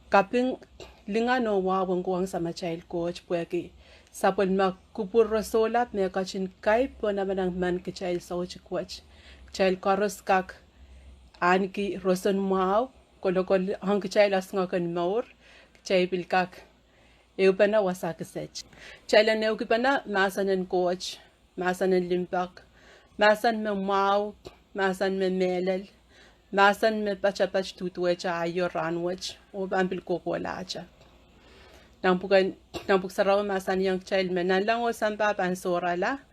kaping lingano wawang kuang sama child coach pueki sapol makupur rosolat me kachin kai pona manang man ke child soch coach child koros kak anki roson mau kolokol hang child asnga kan maur child pilkak eupana wasak sech child ne ukipana masanen coach masanen limpak masan me mau masan me melel masan me pachapach tutwecha ayo ranwech o bampil kokolacha nampuk sarawa masan yang child me nan lang o sampa pansora la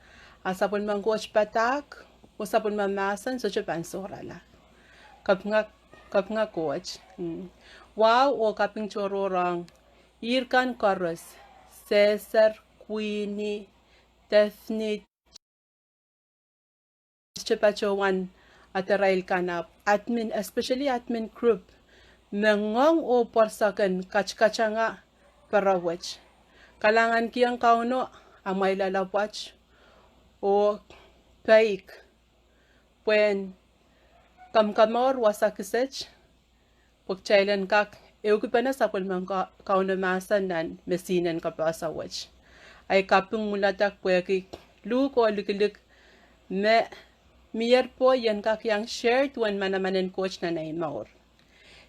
asapon man coach patak o sapon man masan so pansora la kapnga coach wow o kaping chororang irkan koros Cesar Queenie Daphne Chepachowan aterail kanap admin especially admin group mengong o porsakan kachkachanga parawach kalangan kiyang kauno amay lalapwach o paik pwen kamkamor wasakisech pagchailan kak eukipana sapol man kauno masan nan mesinan kapasawach ay kapung mulatak pweki luko likilik me miyer po yan kak yang share tuan manamanen coach na naimaur.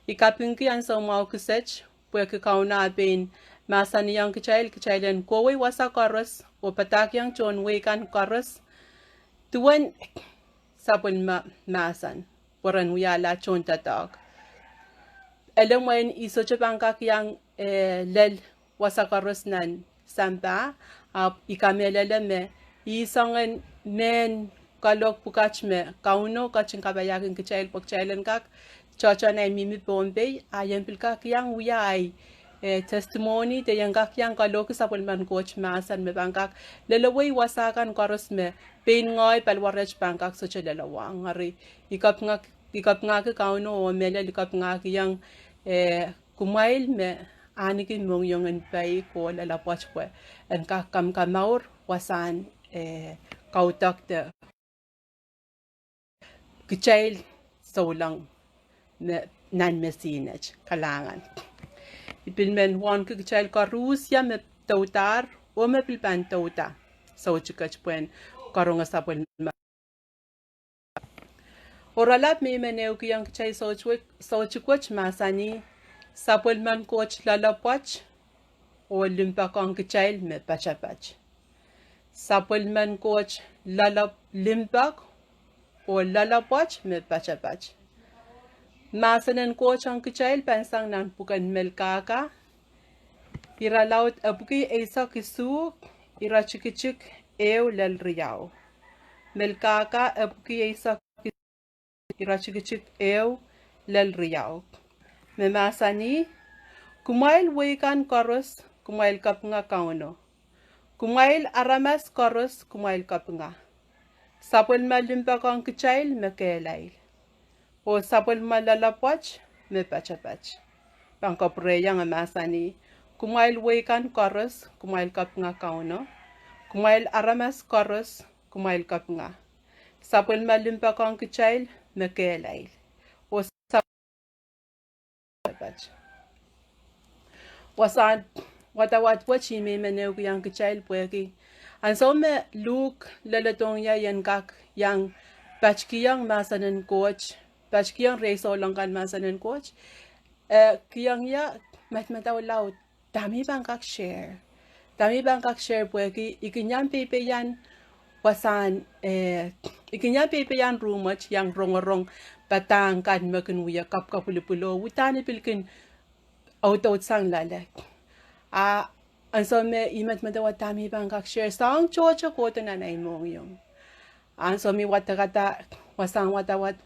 Ikaping ki ang sa mau kusech pweki kauna apin masan yang kechailan kowe wasa karos o patak yang chon wekan karos tuan sapol masan poran uyala chon tatak. Alam mo yun iso chapang kak yang lel wasa karos nan sampa ikamelala me isangan men kalok pukach me kauno kaching kabayakin kechail pokchailan kak chocha na mimi Bombay ayan pilka kiyang uyay testimony te yang kak yang kalok sa pulman coach masan me bangkak lalaway wasakan karos me pain ngoy palwarech bangkak so cha lalawa ngari ikap nga ke kauno o mele ikap nga kiyang kumail me anikin mong yung pay ko lalapwach po en kak kam kamaur wasan kautak de kechail so lang nan mesinach kalangan ipilmen wan kechail karusya me tautar o me pilpan tauta so chikach puen karonga sapon oralat me meneu kiyang kechail so chikwach masani sapol man coach lalapwach o limpakang kechail me pachapach sapol man coach limpak o lalapwach me pachapach masanan coach ang kechail pensang nan pukan melkaka iralaut abuki esa kisuk ira chikichik ew lel riyaw melkaka abuki esa ira chikichik ew lel riyaw me masani kumail wekan koros kumail kapnga kauno kumail aramas koros kumail kapnga sapol malimpa kang kechail me kelail o sapol malalapwach me pachapach pangkapreya nga masani kumail wekan koros kumail kapnga kauno kumail aramas koros kumail kapnga sapol malimpa kang kechail me kelail o sapach wasan watawat wachi me meneu yang kechail pweki anso me luk lalatong ya yan kak yang pachkiyang masanan coach pachkiyang reso langkan masanan coach kiyang ya matmataw laut dami bang kak share pweki ikinyang pepe yan wasan ikinyang pepe yan rumach yang rongorong patang kan makenuya kapkapulipulo wutani pilkin auto sang lalek anso me imat madawa tami bang kak share sang chocha koto na naimong yung anso mi watakata wasang watawat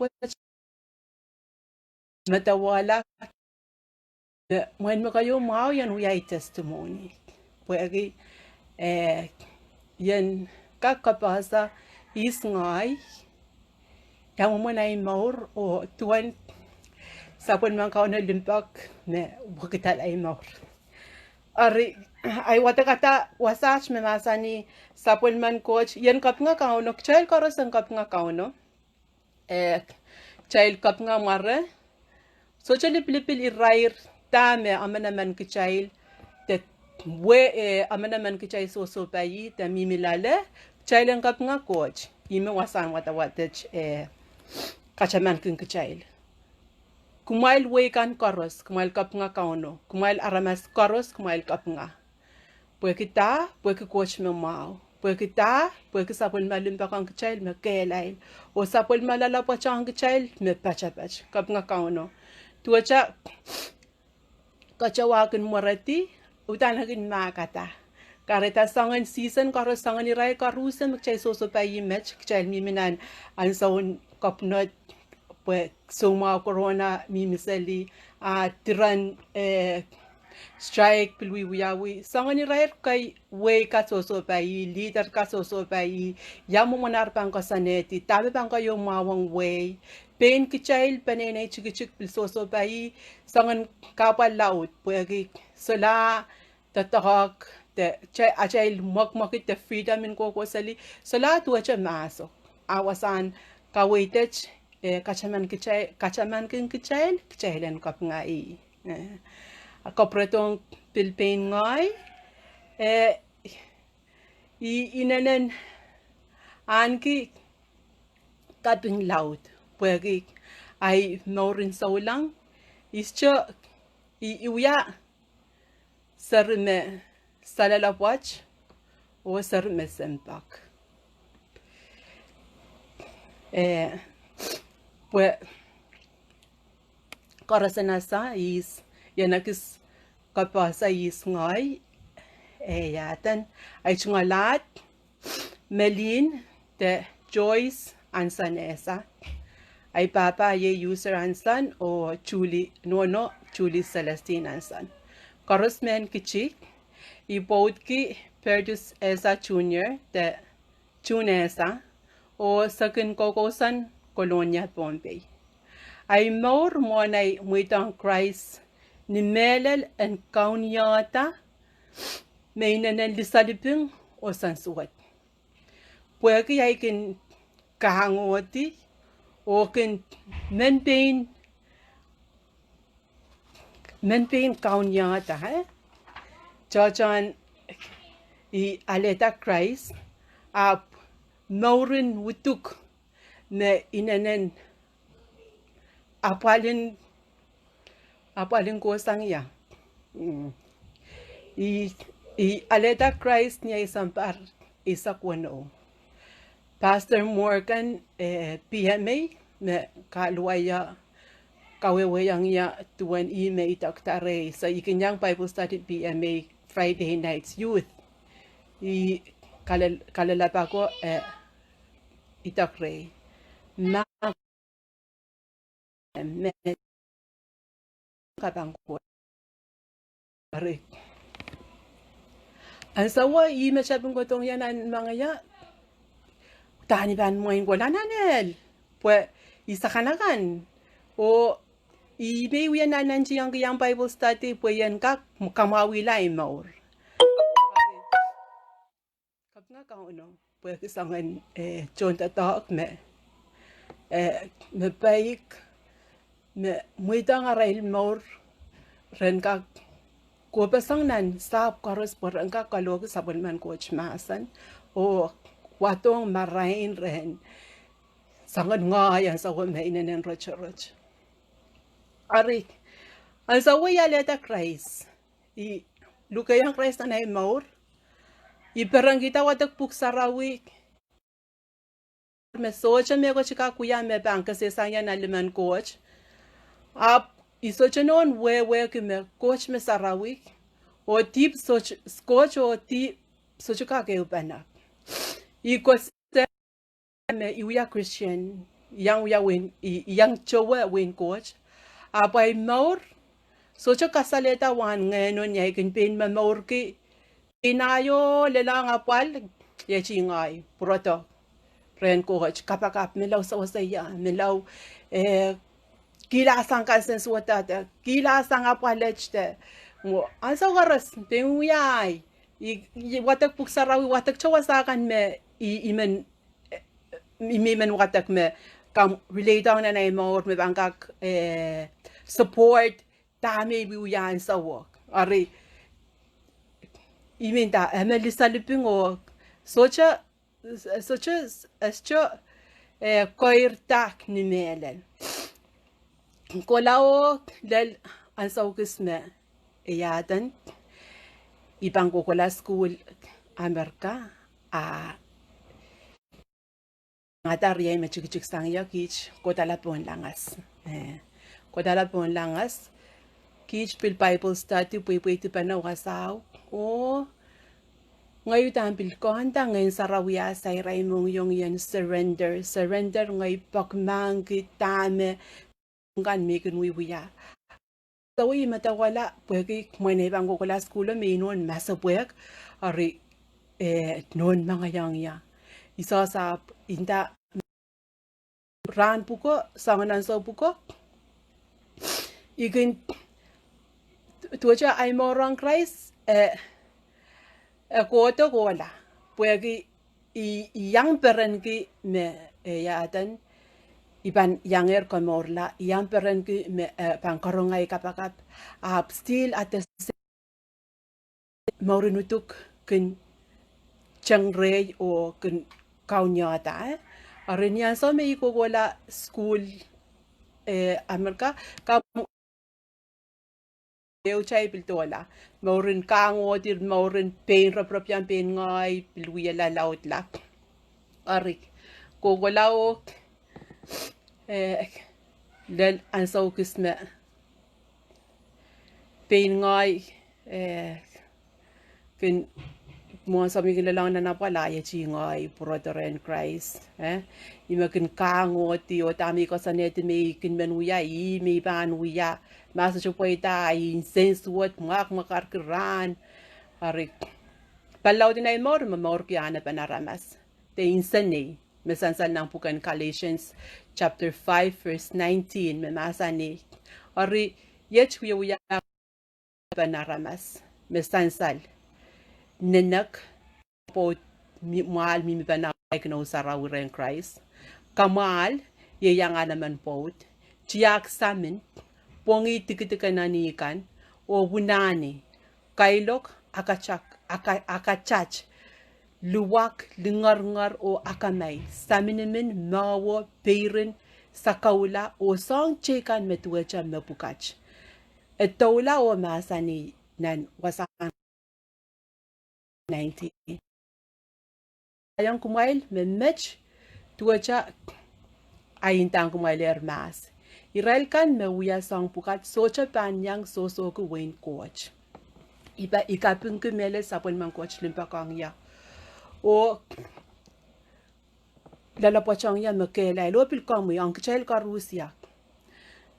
matawala when mo kayo mau yan uyay testimony pwede yan kakapasa isngay yang mo na imaur o tuwan sapon man kao na limpak me wakital ay maur ari ay watakata wasach me masani sapol man coach yan kap nga kauno child karos ang kap nga kauno child kap nga mare so chali pilipil irair tame amana man kichail te we amana man kichai so payi te mimilale chailen kap nga coach ime wasan wata watach kachaman kin kichail kumail we kan koros kumail kap nga kauno kumail aramas koros kumail kap nga pueki coach me mau pueki sapol malim pa kan kichail me kelai o sapol malala pa chang kichail me pachapach kap nga kauno tuacha kachawakin morati utanagin makata kareta sangan season karo sangan irai karusen mchay soso pa image kchay miminan ansaun kapnot pues suma corona mimisali tiran strike pilwi wiyawi sangan irai kay way ka soso pa leader ka soso pa yamu monar pang kasaneti tabi pang kayo mawang way pain kichay panenay chik pil soso pa sangan kapal laut puegi sola tatahak te achay makmakit te freedom in koko sali sola tu acha maso awasan kawaitech kachaman kin kichailen kap nga akopretong pilpain ngay inanen anki kaping laut puegi ay maurin saulang ischo iuya sarme salalapwach o sarme sempak pues karasanasa is yanakis kapasa is ngay yatan ay chungalat Melin te Joyce ansanesa ay papa ye user ansan o Julie Celestine ansan Korosmen kichik ibout ki Perdus Esa Junior te Junesa o sakin kokosan Colonia Bombay ay maur monay muitang Christ ni melel en kauniata may nanan lisaliping o sansuat puwagi ay kin kahangoti o kin maintain kauniata Jajan i aleta Christ ap maurin wutuk na inanen apalin ko sang ya i aleta Christ niya isampar isa kwano Pastor Morgan PMA na kaluaya kawewayang ya tuwan ime itaktare sa ikinyang Bible study PMA Friday nights youth i kalalapa ko itakre na kabangko are ang sawa i masabing ko tong yan ang mga ya tani ban mo yung wala nanel pues isa kanakan o i-may yan nanan siyang kiyang Bible study pues yan ka kamawila maur kap nga Kauno pues isangan John tatak me baik me muita nga rail maur ren ka ko pasang nan stop karos por ang kakalog sa bulman coach masan o watong marain ren sangan nga yan sa wamain ng roch ari ang sa wayaleta Christ i lukayang Christ na maur i perang kita watak puksarawi me socha me ko chika kuya me banka se sanya na liman coach ap isocha non we ke me coach me sarawi o tip soch coach o tip socha ka ke upana i ko me iuya Christian yang uya win yang chowa win coach apay maur socha kasaleta wan ngayon niya ikin pin maur ki inayo lelang apal ya chingay Pwurodo rehn coach kapakap milaw sa wasaya milaw kilasang kasen suwata kilasang apalechte mo ansa garas tenguyay watak puksarawi watak chawasakan me imen watak me kam relate na na mo me bangkak support dame bi uya an sa work are iminta emelisa liping o socha escho koir tak ni melen kolao lel an sa ukisme yadan ibang ko la school Amerika a ngataria me chik sang ya kich ko tala pon langas ko tala pon langas kich pil Bible study pui ti pana wasaw o ngayu tampil ko handa ngayon sarawiya sa iray mong yung yan surrender ngay pagmang kitame ngan mekin wiwiya tawi matawala pwede mwene bang ko la school me non masa pwek ari non mga yang ya isa sa inda ran puko sanganan sa puko igin tuacha ay morang Christ ko la pwede yang peren ki me yaatan iban yanger komorla yang peren ki me pangkarongay kapakap still at the maurunutuk kin changrey o kin kaunyata arinya so me iko wala school Amerika ka chay piltola maurin kango dir maurin pain rapropian pain ngay pilwiya la laut la arik ko wala o lel ansaw kisme pain ngay kin mo sa mi kilalang na napala ya chi ngay Pwurodo and Christ ima kin kango ti o tami ko sa net me kin menuya me ban uya masa chupoita ay sensuot makar kiran arik palaw din ay mor ki ana panaramas te insane mesansal nang pukan Galatians chapter 5 verse 19 memasa ni ari yet uya panaramas mesansal nenak po mal mi bana no saraw ren Christ kamal ye yang naman po tiyak samin pongi tikitikanikan o bunani kailok akachach luwak lingar o akamay saminimin mawo peirin sakaula o song chekan metuacha mepukach etola o masani nan wasakan 90 ayang kumail memech tuacha ayintang kumail ermas Israel kan me uya sang pukat socha panyang soso ku wen coach iba ikapung ku mele sapon mang coach limpa kang ya o lala pochang ya mekela lopil kang mo ang kchel ka Rusia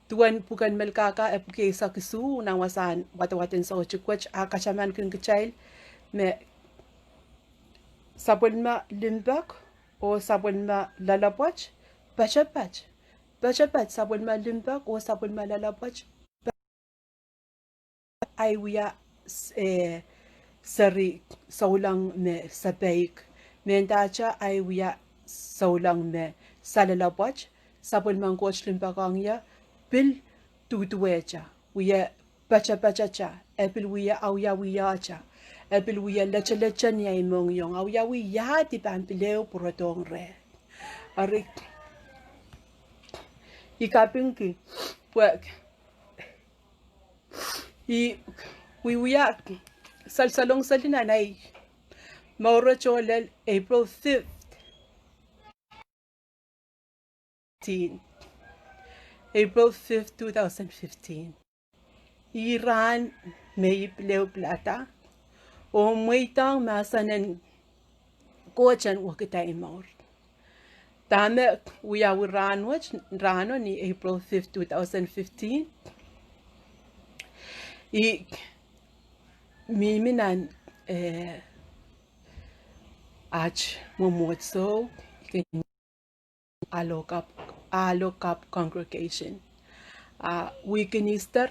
tuan pukan melkaka epuke sa kisu nang wasan watawaten sa coach akachaman kun kchel me sapon ma limbak o sapon ma lalapoch pachapach sabon ma limbak o sabon ma lalapach ay wiya sari saulang me sabaik mentacha ay wiya saulang me salalapach sabon man coach limbakang ya bil tutuecha wiya pachacha epil wiya awya wiya cha epil wiya lecha niya imong yung awya wiya ti pampileo Pwurodong re arik ikapinki pwek wiya salsalong salinanay mauro cholel April 5th 2015 Iran may pleo plata o muitang masanen kochan wakita imor tame uya rano ni April 5th 2015 miminan ach momotso alokap congregation week in Easter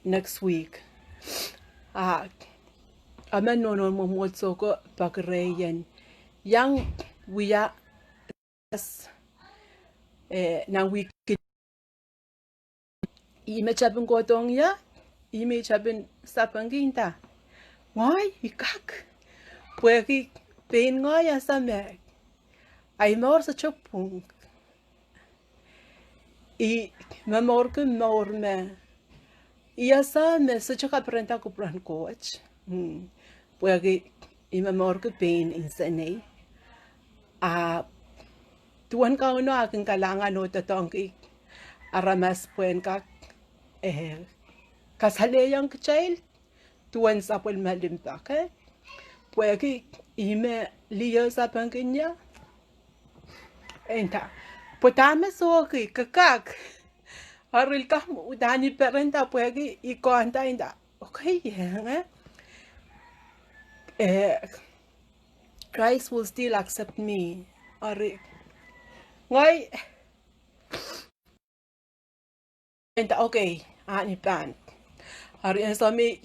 next week amen nonon momotso ko pagreyen yang wiya na week ime chabin gotong ya ime chabin sapanginta ngoy ikak puegi pain ngoy asame ay maor sa chopung i mamor ke maor me iasa me sa chaka prenta ko pran coach puegi i mamor ke pain insane a tuan Kauno aking kalangan o tatong aramas puen kak kasaleyang child tuan sa pul malimpa ke puegi ime liyo sa pangkinya enta potame so ki kakak aril ka udani perenta puegi iko anta inda okay Christ will still accept me ari ngay enta okay ani pan ari en so mi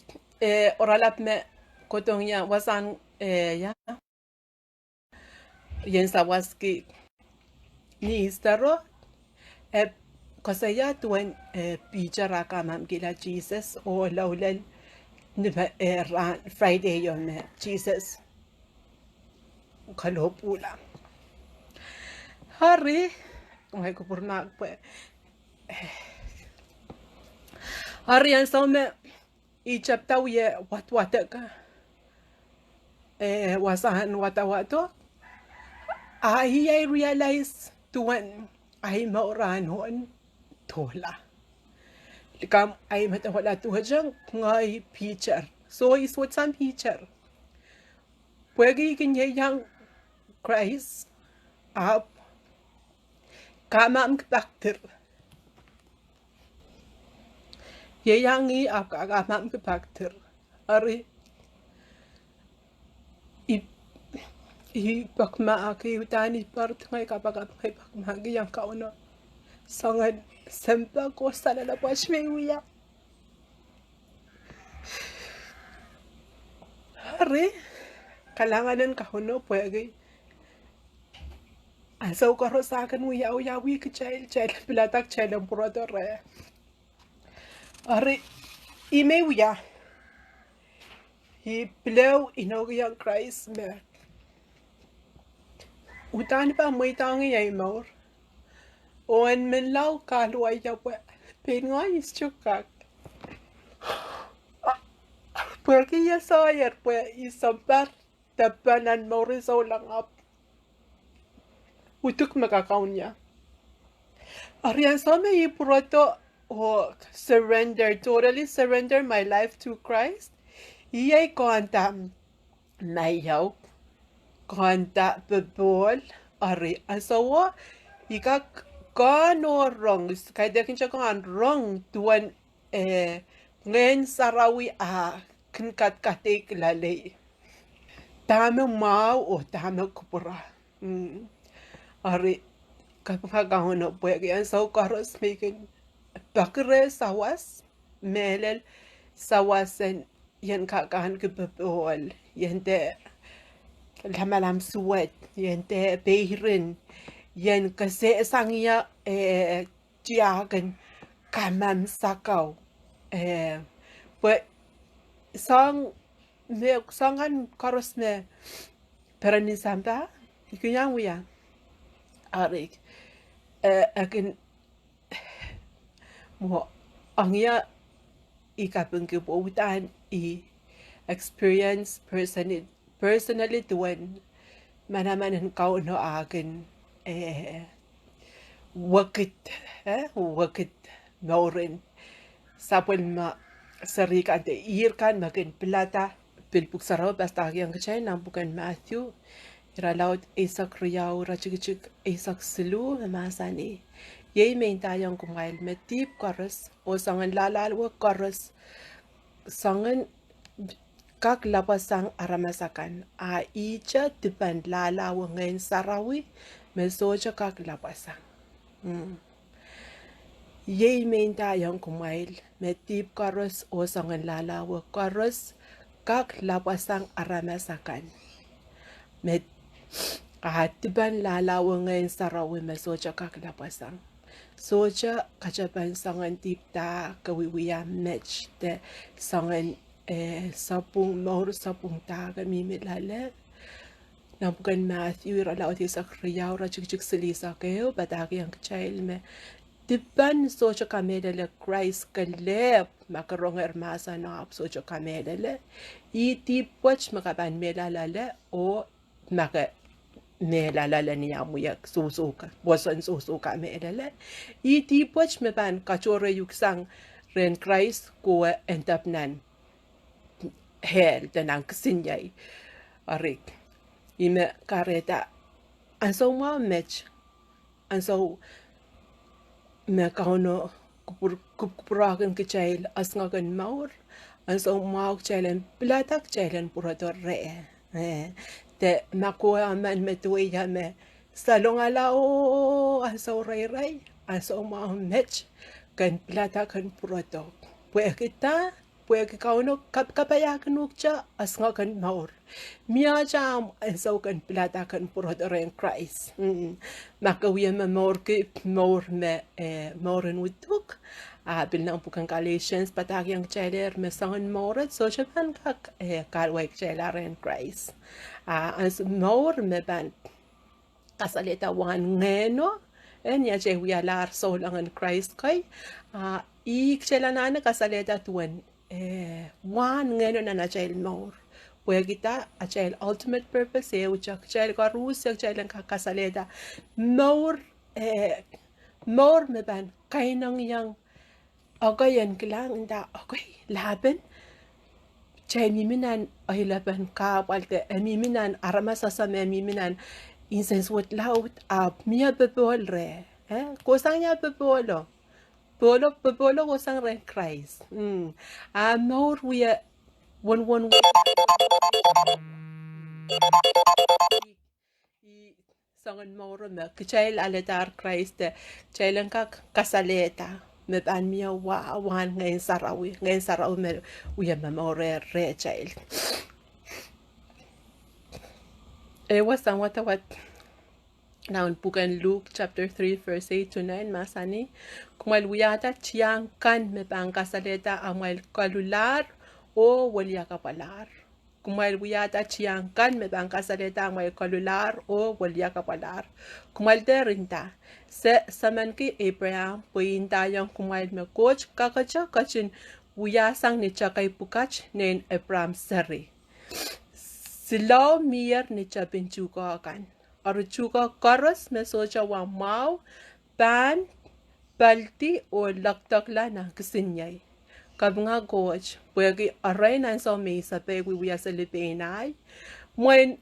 oralap me kotong ya wasan ya yen sawaski ni istaro kasaya tuan bicara kamam gila Jesus o laulal niba Friday yon Jesus kalopula hari ngay ko purna pues hari yang sama icap tahu ya wat-wat ka wasahan wata-wato I realize tuan ay mauran hon tola likam ay matawala tuhajang ngay picture so iswat sam picture pwede kinyayang Christ up kamam kpakter yayangi up kamam kpakter ari i pakma aki utani part ngay kapag ngay pakmagi yang Kauno sangan sempa ko sana na pas may uya hari kalangan ng Kauno pwede asaw ko sa akin uya-uyawi ka child pilatak child ang Pwurodo re ari ime uya i pilaw inogiyang Christ me utan pa may tangi ay maur oan men lau kaluay ya pa pingoy ischukak porque ya sayer pues isampar tapanan mauriso lang up utuk makakaon niya ariyan sa may Pwurodo o surrender totally surrender my life to Christ iyay konta mayaw konta bebol ari asawa ikak Kauno wrong kaya dekin siya kan wrong tuan ngayon sarawi kinkat katik lalay tama mau o tama kupura ari kapag Kauno pwede yan sa karos makin bakre sawas melel sawasan yan kakahan kebebol yan te lamalam suwet yan te behirin yan kasi sangya tiyagan kamam sakaw pues sangan karos me peranin samta ikunyang uya arik akin mo angya ikapeng kebuutan I experience personally tuan manaman ang Kauno akin wakit maurin sapul ma sarika ante irkan makin plata pilpuk saraw basta yang kacay nang bukan Matthew iralaut isak riyaw rachik isak silu masani yay main tayong kumail metip karos o sangan lalal karos sangan kak lapasang aramasakan a icha tipan lalaw ngayon sarawi mesoja kak lapasang yay main tayong kumail metip karos o sangan lalaw karos kak lapasang aramasakan met kahatiban lalaw ngayon sarawi mesoja kak lapasang Soja kajaban sangan tipta kawiwiya match de sangan sapung maur sapung ta kami milale nabukan Matthew rala oti sakriya ora chik selisa keo bataki ang child me diban soja kamedele Christ kalep makarong ermasa na soja kamedele iti poch makaban melalale o maka melalala niya muyak susuka bosan susuka melalala iti poch me ban kachore yuksang ren Christ ko entap nan hell tanang kasinyay arik ime kareta anso ma match anso me Kauno kupurakan kichail asngakan maur anso mauk chailen platak chailen Pwurodo rehn te makuha man metuya me salong alao anso ray anso ma match kan plata kan Pwurodo puwe Kauno kapaya kanukcha asnga kan maur mia jam anso kan plata kan Pwurodo rehn Christ makawiya me maur me mauren utuk bilnang bukan Galatians pataki ang chailer me sangan mauret so japan kak kalwek chailer rehn Christ as maur me ban kasalita wan ngeno nya je wialar so langan Christ kai ik chelanana kasalita tuan wan ngeno na chail maur puya kita a chail ultimate purpose uchak chail karus yak chail ang kasalita maur maur me ban kainang yang agayan kilang da okay laban chay miminan ay laban ka walte miminan aramasa sa miminan incense wat laut miya bebol re kosang niya bebolo bebolo kosang re Christ maur wiya one sangan maur me kichay aletar Christ chay lang kasaleta me ban miya wan ngayon saraw me uya mamore re child wasang wat now bukan Luke chapter 3 verse 8 to 9 masani kumal wiyata tiyang kan me ban kasaleta amal kalular o walya kapalar kumal wiyata tiyang kan me ban kasaleta amal kalular o walya kapalar kumal derinta se saman ki Abraham puinta yang kumal me coach kakacha kachin wiyasang ni chakay pukach nen Abraham sari silaw mir ni chapin chuka kan aru chuka karas me socha wa mau ban balti o laktakla na kisinyay kabnga coach puagi aray nan so me sa pe wiya sa lipenay moen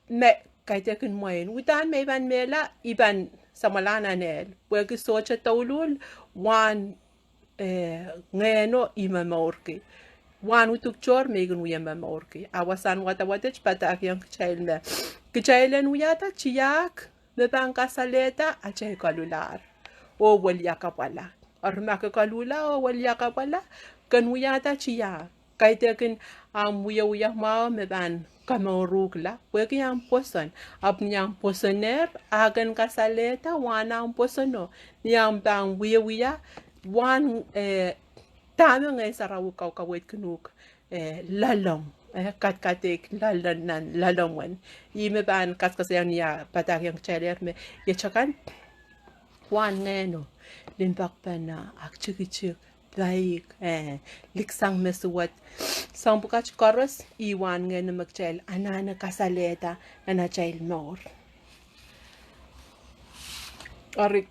me kaitekin moen utan me ban mela iban samalana nel puagi socha taulul wan ngeno ima maurki wan utuk chor megun uyama maurki awasan watach pata akyang kichailen uyata chiyak me ban kasaleta achay kalular o walya kapala armaka kalula o walya kapala kan uyata chiyak kaitekin uya ma me ban kamorugla pueki ang poson apnyang posoner agan kasaleta wana ang posono niyang bang wiya wan tama ngay saraw kawit kunuk lalong katkatik lalongwan ime ban kaskasyan niya patakyang cheler me yachakan wan ngeno limpak pa na akchikichik baik liksang mesuwat sang bukach koros iwan ngeno magchail anana kasaleta na chail mor arik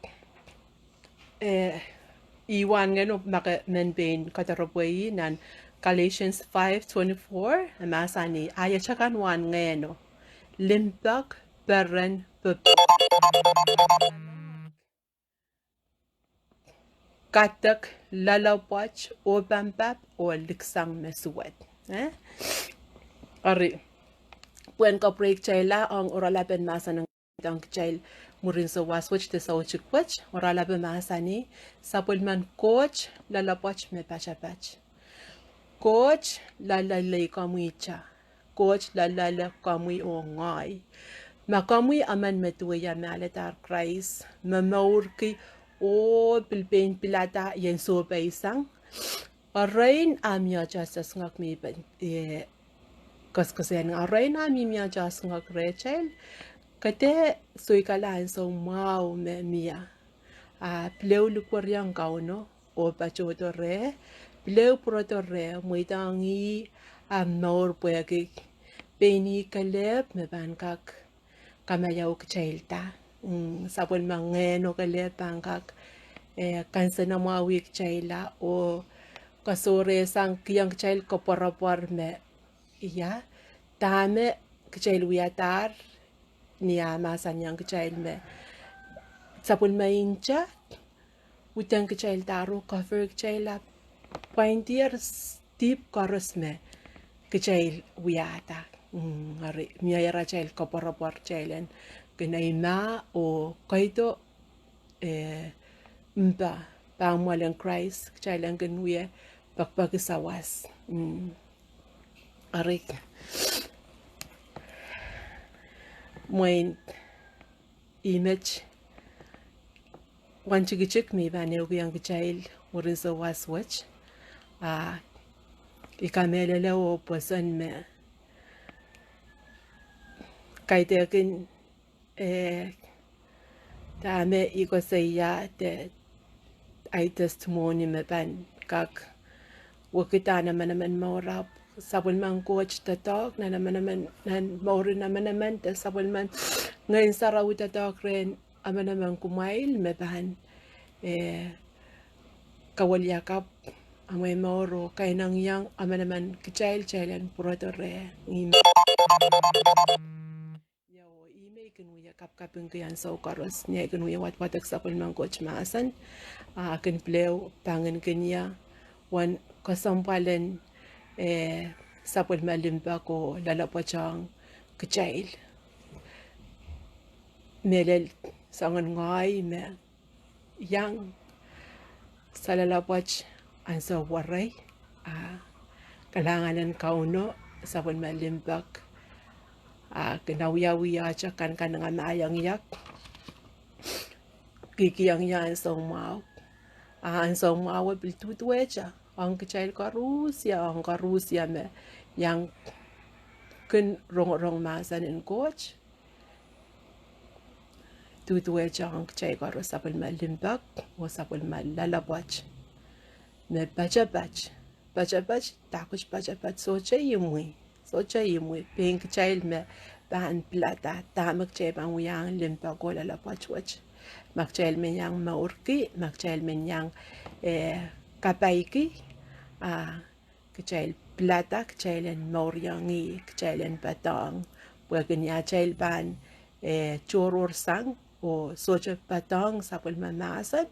iwan ngeno maka menbain katarabway nan Galatians 5:24 masani ayachakan wan ngeno limpak beren katak lalawach o bambap o liksang mesuwat ari puen ka break chaila ang oralaben masa ng chail murin sa waswach te sa uchikwach oralaben masa ni sapulman coach lalapach me pachapach coach lalalay kamuicha coach lalala kamui o ngay makamui aman metuya maletar Christ mamaurki o bilpain pilata yen so baisang rehn amia just ngak mi ben kaskasen rehn ami mia just ngak Rachel kate soikalan so mau me mia pleu lukwariang Kauno o pachoto re pleu proto re muitangi nor puegi beni kaleb me bankak kamayau kchailta sabon mangeno kaleb bankak kansana mawik chaila o kasore sang kiyang chail koporapor me iya tame kchail wiatar niya masanyang kchail me sabon maincha utang kchail taro cover kchaila pointier deep chorus me kchail wiata ari miya chail koporapor chailen kinaima o kaito mba pangwalang Christ chailan ganwe pagpagasawas arik moin image wanchigichik mi bane uyang chail warizo waswatch ikamelele o poson me kaitekin dame iko saya te ay testimony me ban kak wakita naman maurap sabon man coach tatok na naman maurin naman te sabon man ngayon sa raw tatok rin naman kumail me ban kawalyakap amay mauro kay nang yang naman kichail Pwurodo re kapkapin ko yan sa ukaros niya ikanuya watwatak sa kulmang coach maasan akin pleo pangan kanya wan kasampalan sa pulmalimba ko lalapachang kachail melel sangan ngay me yang sa lalapach ang sa waray kalanganan Kauno sa pulmalimbak kinawiya-wiya siya kan nga maayang yak kikiyang yan sa umaw ang sa umaw biltutwe siya ang kachail karusya me yang kun rong masan in coach tutwe siya ang kachail karus sa pulmalimbak o sa pulmalalabach me bachabach takush bachabach so siya yumwi pink child me ban plata tamak che bang yang limpa ko la pachwach makchel men yang maurki makchel men yang kapaiki kchel plata kchelen mauryangi kchelen patang wagin ya chel ban choror sang o soche patang sapul manasan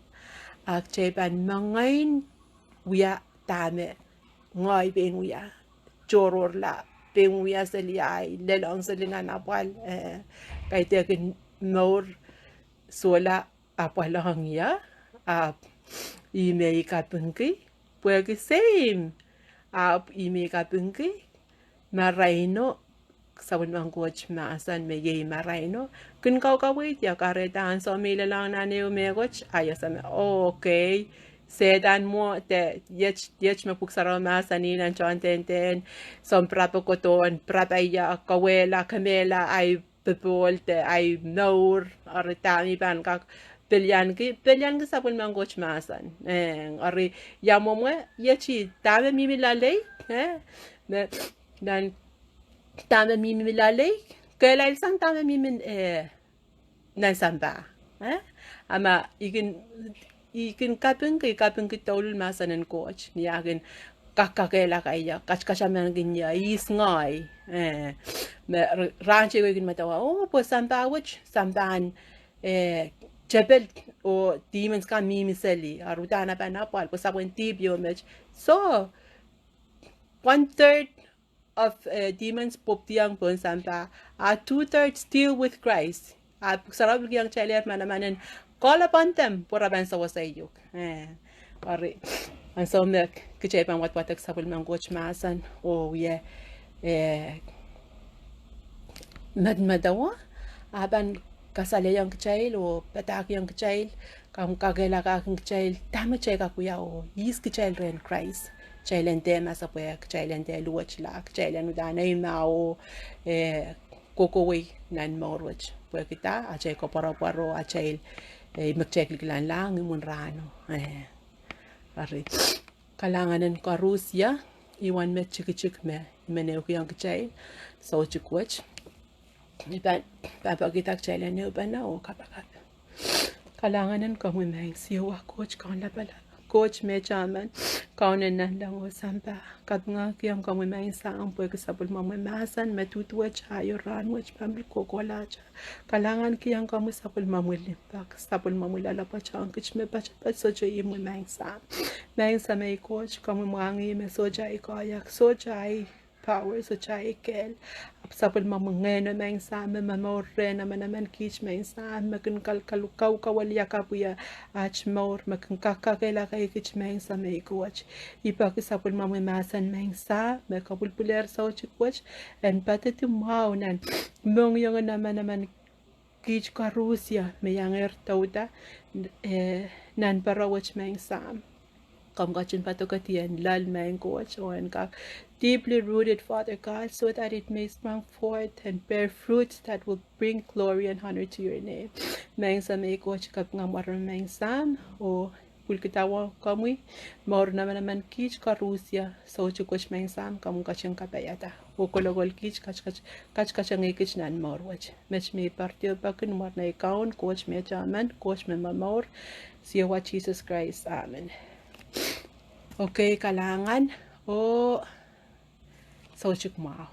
ak che ban mangain wiya tame ngoy ben wiya choror la penguya seliay lelong selingan apal kay tekin nor sola apalong ya ime kapengki puegi same ime kapengki maraino sabon mang coach maasan me ye maraino kun kau kawit ya karetan so mila lang na neo me coach ayos okay sedan mo te yech mapuksaraw masaninan chantenten som prapokoton prapaya kawela kamela ay bebol te ay nour aritami ban kak pelyan ki sabon mangoch masan ari yamo mo yechi tame mimilalay dan tame mimilalay kailan sang tame mimin nan samba ama ikin kapeng tolul masanen coach niyakin kakakela kaya kachkashaman ginya is ngay me ranche ko kin matawa pues samban chapel o demons kan mimiseli arutana panapal pues sabon tibio mech so 1/3 of demons poptiang pon samba 2/3 still with Christ sarap yang chalet manamanen call upon them por avanza wasayuk ari and so me kichepan watwatak sabul mangoch masan o ye madmadawa aban kasale yang kichail o patak yang kichail kam kagela ka king child tama chay ka kuya o yis ki child rehn Christ child and them as a boy child and they watch lak child and dana imao koko way nan morwach boy kita a chay ko paro a child magcheck lang imun rano ari kalanganan ka Rusya iwan me chik me meneu kiyang child so chikwach iban baba kita child and no bana o kapakat kalanganan ka mo nang siwa coach kan la pala coach me chaman kaunen nan lang o sampa kat nga kiyang ka mo nang sa ang pwe kasabol mo masan matutuwa chayo ran wach pamil ko kola cha kalangan kiyang ka mo sapol mamuli pak sapol mamula la pa chang kich me pa so jo imo nang sa me coach ka mo mangi me so jai ko yak so jai power so chai kel sapol mamungeno nang sa me mamor na manaman kich me sa makin kalkalukaw kawalya kapuya ach mor makin kakakela kay kich me sa me coach ipa sapol mamamasan me sa me kapulpuler sa coach and patati mau nan mong yung naman kich ka Rusya me yanger tauta nan parawach me sa kam gachin patokatian lal mang coach on kak deeply rooted, Father God, so that it may spring forth and bear fruits that will bring glory and honor to your name. Mang sa may coach kap nga maron mang sam o pulkitawa kamui maur naman kich ka Rusya so chukoch mang sam kamu kachang kapayata o kologol kich kachang kich nan maurwach mech me partio bakin mar na account coach me chaman coach me mamor siya Jesus Christ amen. Okay, kalangan o so chuk mao